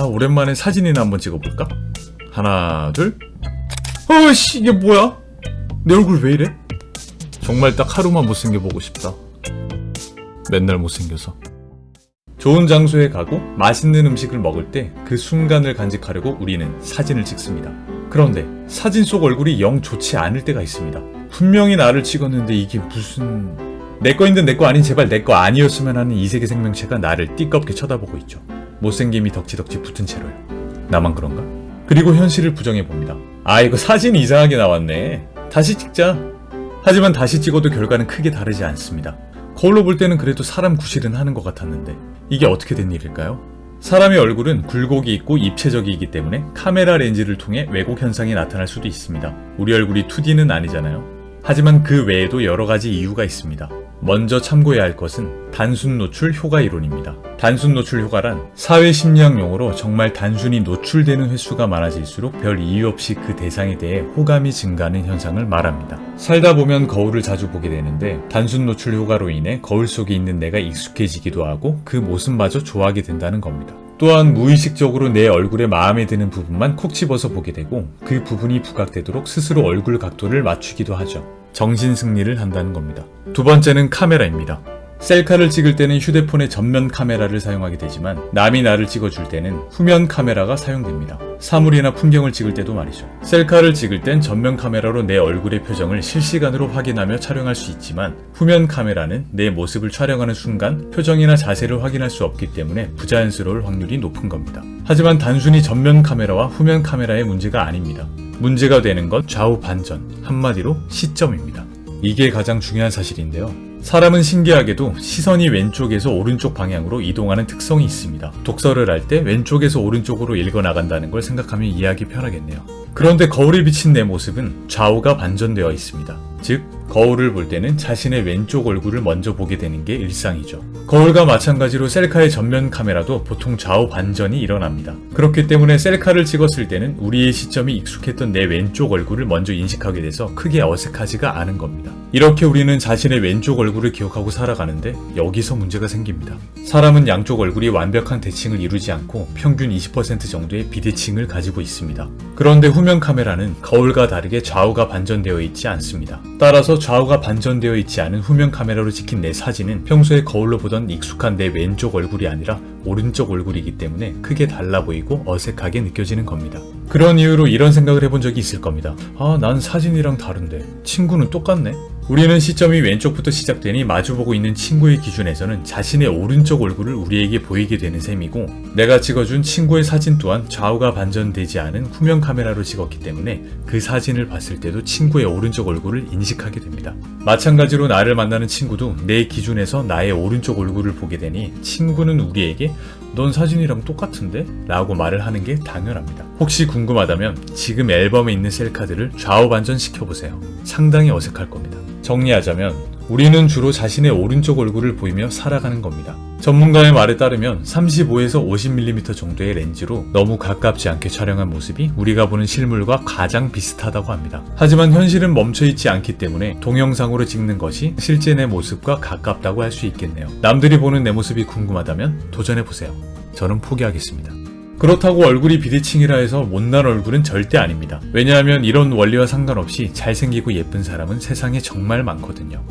오랜만에 사진이나 한번 찍어볼까? 하나, 둘. 어이씨, 이게 뭐야? 내 얼굴 왜 이래? 정말 딱 하루만 못생겨보고 싶다. 맨날 못생겨서. 좋은 장소에 가고 맛있는 음식을 먹을 때 그 순간을 간직하려고 우리는 사진을 찍습니다. 그런데 사진 속 얼굴이 영 좋지 않을 때가 있습니다. 분명히 나를 찍었는데 이게 무슨... 내거인 듯 내거 아닌 제발 내거 아니었으면 하는 이세계 생명체가 나를 띠껍게 쳐다보고 있죠. 못생김이 덕지덕지 붙은 채로요. 나만 그런가? 그리고 현실을 부정해봅니다. 이거 사진이 이상하게 나왔네. 다시 찍자. 하지만 다시 찍어도 결과는 크게 다르지 않습니다. 거울로 볼 때는 그래도 사람 구실은 하는 것 같았는데 이게 어떻게 된 일일까요? 사람의 얼굴은 굴곡이 있고 입체적이기 때문에 카메라 렌즈를 통해 왜곡 현상이 나타날 수도 있습니다. 우리 얼굴이 2D는 아니잖아요. 하지만 그 외에도 여러 가지 이유가 있습니다. 먼저 참고해야 할 것은 단순 노출 효과 이론입니다. 단순 노출 효과란 사회 심리학 용어로 정말 단순히 노출되는 횟수가 많아질수록 별 이유 없이 그 대상에 대해 호감이 증가하는 현상을 말합니다. 살다 보면 거울을 자주 보게 되는데 단순 노출 효과로 인해 거울 속에 있는 내가 익숙해지기도 하고 그 모습마저 좋아하게 된다는 겁니다. 또한 무의식적으로 내 얼굴에 마음에 드는 부분만 콕 집어서 보게 되고 그 부분이 부각되도록 스스로 얼굴 각도를 맞추기도 하죠. 정신 승리를 한다는 겁니다. 두 번째는 카메라입니다. 셀카를 찍을 때는 휴대폰의 전면 카메라를 사용하게 되지만 남이 나를 찍어줄 때는 후면 카메라가 사용됩니다. 사물이나 풍경을 찍을 때도 말이죠. 셀카를 찍을 땐 전면 카메라로 내 얼굴의 표정을 실시간으로 확인하며 촬영할 수 있지만 후면 카메라는 내 모습을 촬영하는 순간 표정이나 자세를 확인할 수 없기 때문에 부자연스러울 확률이 높은 겁니다. 하지만 단순히 전면 카메라와 후면 카메라의 문제가 아닙니다. 문제가 되는 건 좌우 반전, 한마디로 시점입니다. 이게 가장 중요한 사실인데요. 사람은 신기하게도 시선이 왼쪽에서 오른쪽 방향으로 이동하는 특성이 있습니다. 독서를 할 때 왼쪽에서 오른쪽으로 읽어나간다는 걸 생각하면 이해하기 편하겠네요. 그런데 거울에 비친 내 모습은 좌우가 반전되어 있습니다. 즉, 거울을 볼 때는 자신의 왼쪽 얼굴을 먼저 보게 되는 게 일상이죠. 거울과 마찬가지로 셀카의 전면 카메라도 보통 좌우 반전이 일어납니다. 그렇기 때문에 셀카를 찍었을 때는 우리의 시점이 익숙했던 내 왼쪽 얼굴을 먼저 인식하게 돼서 크게 어색하지가 않은 겁니다. 이렇게 우리는 자신의 왼쪽 얼굴을 기억하고 살아가는데 여기서 문제가 생깁니다. 사람은 양쪽 얼굴이 완벽한 대칭을 이루지 않고 평균 20% 정도의 비대칭을 가지고 있습니다. 그런데 후면 카메라는 거울과 다르게 좌우가 반전되어 있지 않습니다. 따라서 좌우가 반전되어 있지 않은 후면 카메라로 찍힌 내 사진은 평소에 거울로 보던 익숙한 내 왼쪽 얼굴이 아니라 오른쪽 얼굴이기 때문에 크게 달라 보이고 어색하게 느껴지는 겁니다. 그런 이유로 이런 생각을 해본 적이 있을 겁니다. 난 사진이랑 다른데 친구는 똑같네? 우리는 시점이 왼쪽부터 시작되니 마주보고 있는 친구의 기준에서는 자신의 오른쪽 얼굴을 우리에게 보이게 되는 셈이고 내가 찍어준 친구의 사진 또한 좌우가 반전되지 않은 후면 카메라로 찍었기 때문에 그 사진을 봤을 때도 친구의 오른쪽 얼굴을 인식하게 됩니다. 마찬가지로 나를 만나는 친구도 내 기준에서 나의 오른쪽 얼굴을 보게 되니 친구는 우리에게 넌 사진이랑 똑같은데? 라고 말을 하는 게 당연합니다. 혹시 궁금하다면 지금 앨범에 있는 셀카들을 좌우 반전시켜보세요. 상당히 어색할 겁니다. 정리하자면 우리는 주로 자신의 오른쪽 얼굴을 보이며 살아가는 겁니다. 전문가의 말에 따르면 35에서 50mm 정도의 렌즈로 너무 가깝지 않게 촬영한 모습이 우리가 보는 실물과 가장 비슷하다고 합니다. 하지만 현실은 멈춰있지 않기 때문에 동영상으로 찍는 것이 실제 내 모습과 가깝다고 할 수 있겠네요. 남들이 보는 내 모습이 궁금하다면 도전해보세요. 저는 포기하겠습니다. 그렇다고 얼굴이 비대칭이라 해서 못난 얼굴은 절대 아닙니다. 왜냐하면 이런 원리와 상관없이 잘생기고 예쁜 사람은 세상에 정말 많거든요.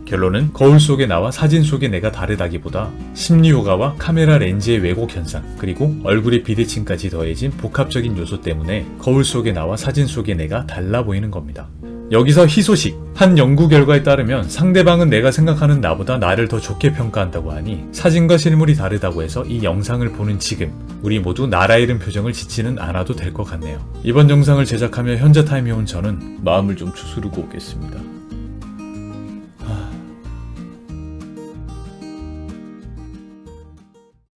결론은 거울 속의 나와 사진 속의 내가 다르다기보다 심리효과와 카메라 렌즈의 왜곡 현상 그리고 얼굴의 비대칭까지 더해진 복합적인 요소 때문에 거울 속의 나와 사진 속의 내가 달라 보이는 겁니다. 여기서 희소식! 한 연구 결과에 따르면 상대방은 내가 생각하는 나보다 나를 더 좋게 평가한다고 하니 사진과 실물이 다르다고 해서 이 영상을 보는 지금 우리 모두 나라 잃은 표정을 짓지는 않아도 될 것 같네요. 이번 영상을 제작하며 현자 타임에 온 저는 마음을 좀 추스르고 오겠습니다.